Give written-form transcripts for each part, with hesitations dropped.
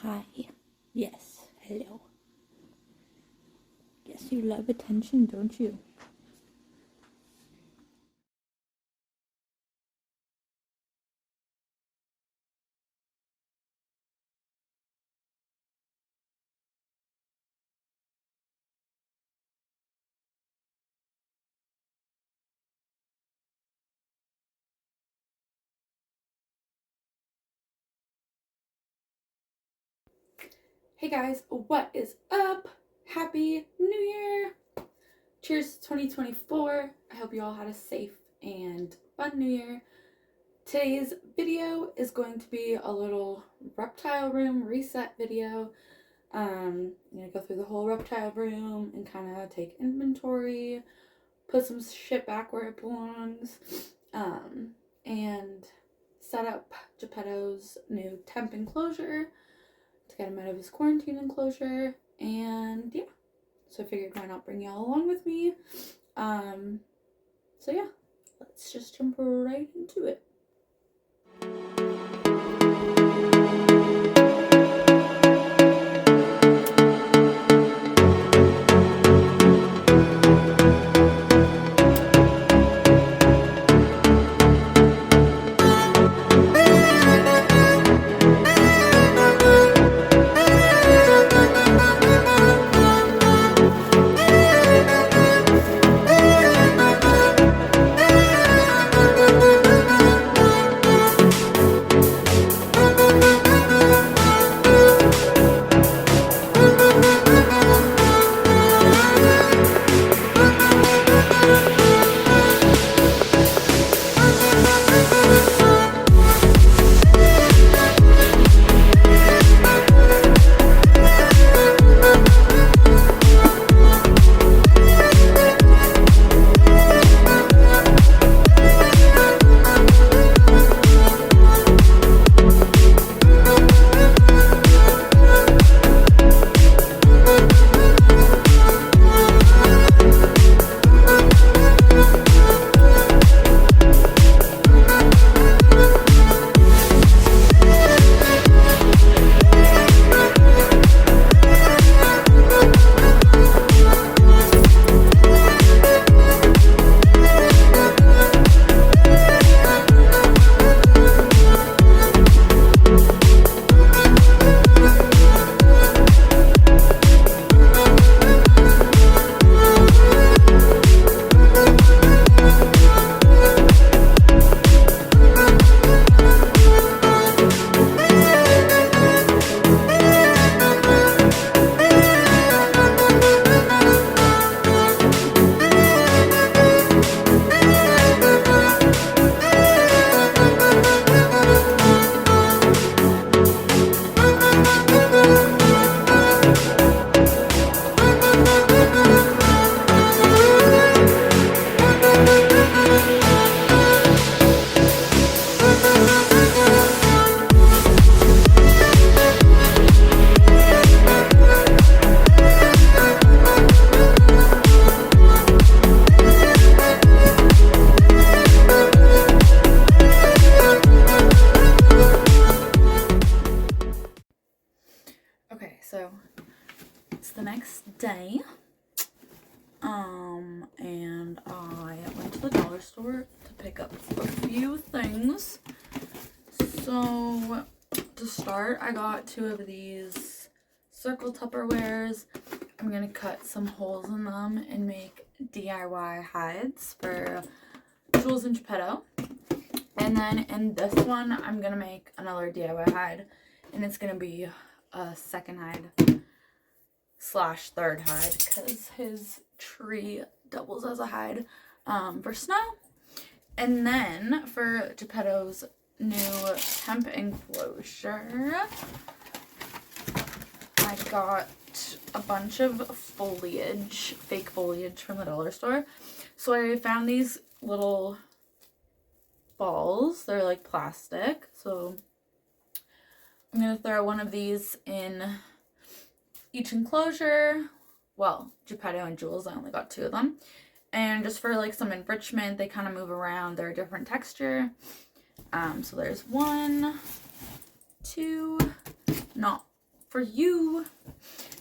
Hi. Yes. Hello. Yes, you love attention, don't you? Hey guys, what is up? Happy New Year! Cheers to 2024. I hope you all had a safe and fun New Year. Today's video is going to be a little reptile room reset video. I'm gonna go through the whole reptile room and kind of take inventory, put some shit back where it belongs, and set up Geppetto's new temp enclosure to get him out of his quarantine enclosure, and yeah, so I figured why not bring y'all along with me. So yeah, let's just jump right into it. Okay, so it's the next day. And I went to the dollar store to pick up a few things. So to start, I got 2 of these circle Tupperwares. I'm gonna cut some holes in them and make DIY hides for Jules and Geppetto. And then in this one, I'm gonna make another DIY hide, and it's gonna be a second hide / third hide because his tree doubles as a hide for snow. And then for Geppetto's new temp enclosure, I got a bunch of foliage, fake foliage from the dollar store. So I found these little balls. They're like plastic. So I'm going to throw one of these in each enclosure. Well, Geppetto and Jules, I only got 2 of them. And just for like some enrichment, they kind of move around. They're a different texture. So there's 1, 2, not for you.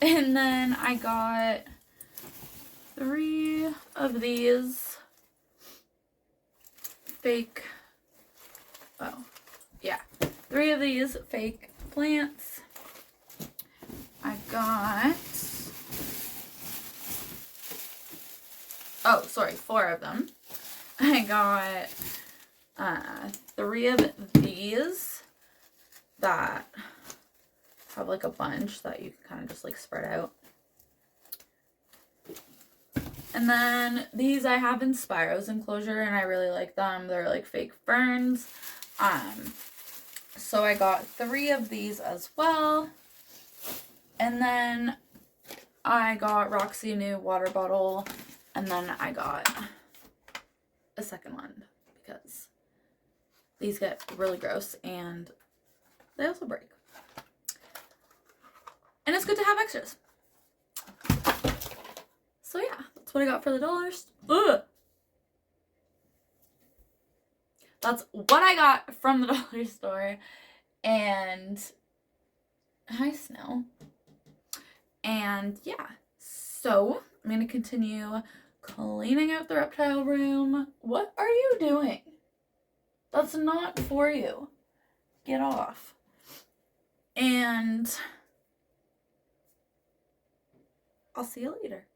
And then I got 3 of these fake, 3 of these fake plants. I got, 4 of them. I got 3 of these that have like a bunch that you can kind of just like spread out. And then these I have in Spiro's enclosure and I really like them. They're like fake ferns. So I got 3 of these as well. And then I got Roxy a new water bottle. And then I got a second one because these get really gross and they also break. And it's good to have extras. So yeah, that's what I got for the dollars. Ugh. That's what I got from the dollar store. And hi, Snow. And yeah, so I'm going to continue cleaning out the reptile room. What are you doing? That's not for you. Get off. And I'll see you later.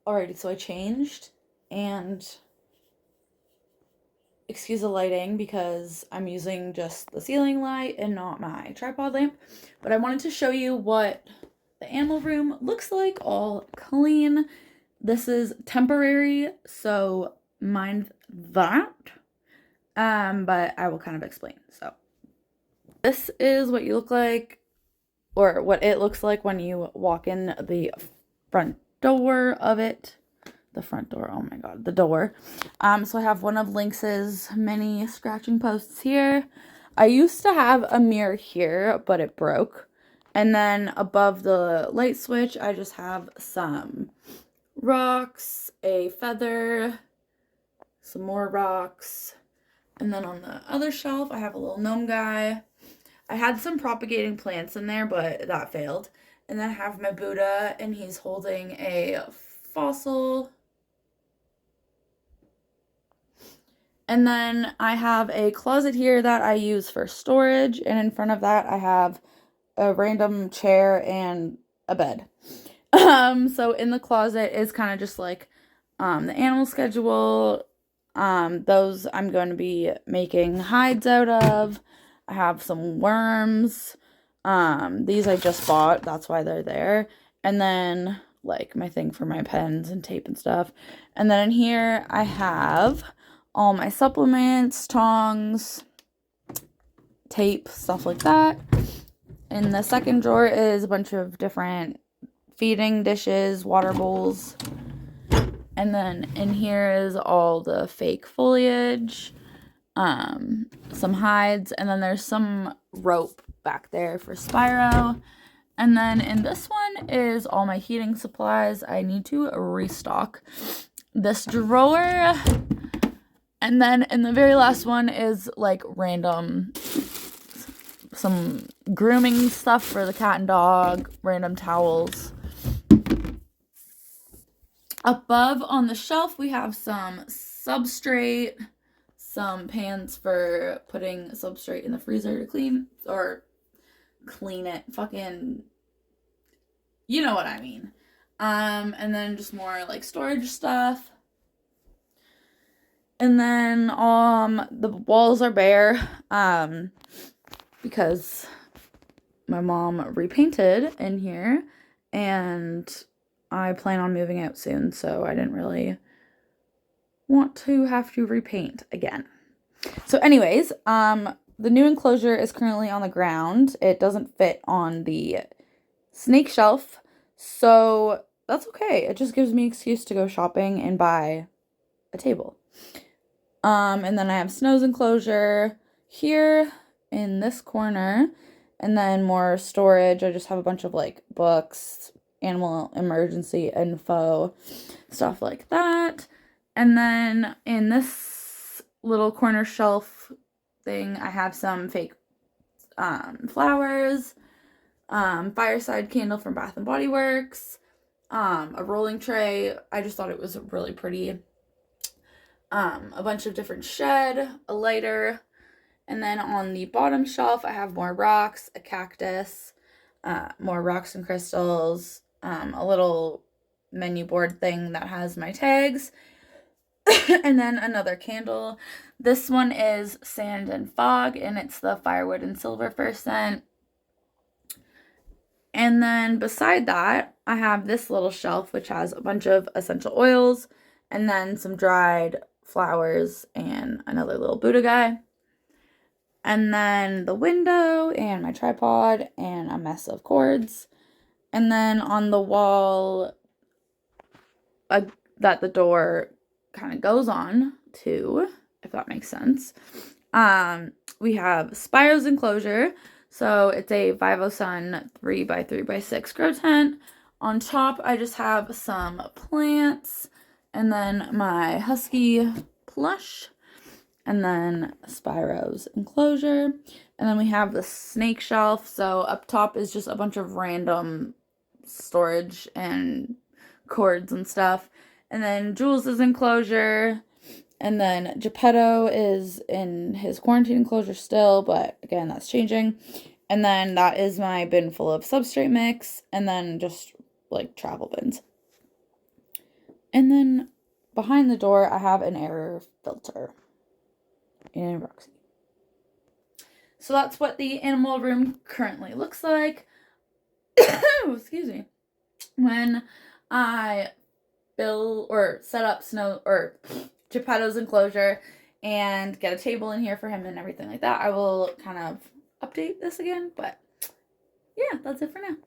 Alrighty, so I changed, and excuse the lighting because I'm using just the ceiling light and not my tripod lamp, but I wanted to show you what the animal room looks like, all clean. This is temporary, so mind that, but I will kind of explain. So this is what you look like, or what it looks like when you walk in the front door of it. The front door, oh my god, the door. So I have one of Lynx's many scratching posts here. I used to have a mirror here, but it broke. And then above the light switch, I just have some rocks, a feather, some more rocks. And then on the other shelf, I have a little gnome guy. I had some propagating plants in there, but that failed. And then I have my Buddha, and he's holding a fossil. And then I have a closet here that I use for storage, and in front of that I have a random chair and a bed. So in the closet is kind of just like the animal schedule. Those I'm going to be making hides out of. I have some worms. These I just bought, that's why they're there. And then like my thing for my pens and tape and stuff. And then in here I have all my supplements, tongs, tape, stuff like that. In the second drawer is a bunch of different feeding dishes, water bowls. And then in here is all the fake foliage, some hides, and then there's some rope back there for Spyro. And then in this one is all my heating supplies. I need to restock this drawer. And then in the very last one is like random, some grooming stuff for the cat and dog, random towels. Above on the shelf we have some substrate, some pans for putting substrate in the freezer to clean it, fucking, you know what I mean. And then just more like storage stuff. And then the walls are bare because my mom repainted in here, and I plan on moving out soon, so I didn't really want to have to repaint again. So anyways, the new enclosure is currently on the ground. It doesn't fit on the snake shelf, so that's okay. It just gives me an excuse to go shopping and buy a table. And then I have Snow's enclosure here in this corner, and then more storage. I just have a bunch of like books, animal emergency info, stuff like that. And then in this little corner shelf thing, I have some fake flowers, fireside candle from Bath and Body Works, a rolling tray. I just thought it was really pretty. A bunch of different shed, a lighter, and then on the bottom shelf I have more rocks, a cactus, more rocks and crystals, a little menu board thing that has my tags, and then another candle. This one is Sand and Fog, and it's the Firewood and Silver Fir scent. And then beside that, I have this little shelf which has a bunch of essential oils, and then some dried flowers and another little Buddha guy. And then the window and my tripod and a mess of cords. And then on the wall that the door kind of goes on to, if that makes sense, we have Spiro's enclosure. So it's a Vivo Sun 3x3x6 grow tent. On top, I just have some plants, and then my husky plush, and then Spiro's enclosure. And then we have the snake shelf. So up top is just a bunch of random storage and cords and stuff. And then Jules's enclosure. And then Geppetto is in his quarantine enclosure still, but again, that's changing. And then that is my bin full of substrate mix, and then just like travel bins. And then behind the door, I have an air filter in Roxy. So that's what the animal room currently looks like. Excuse me. When I set up Geppetto's enclosure and get a table in here for him and everything like that, I will kind of update this again. But yeah, that's it for now.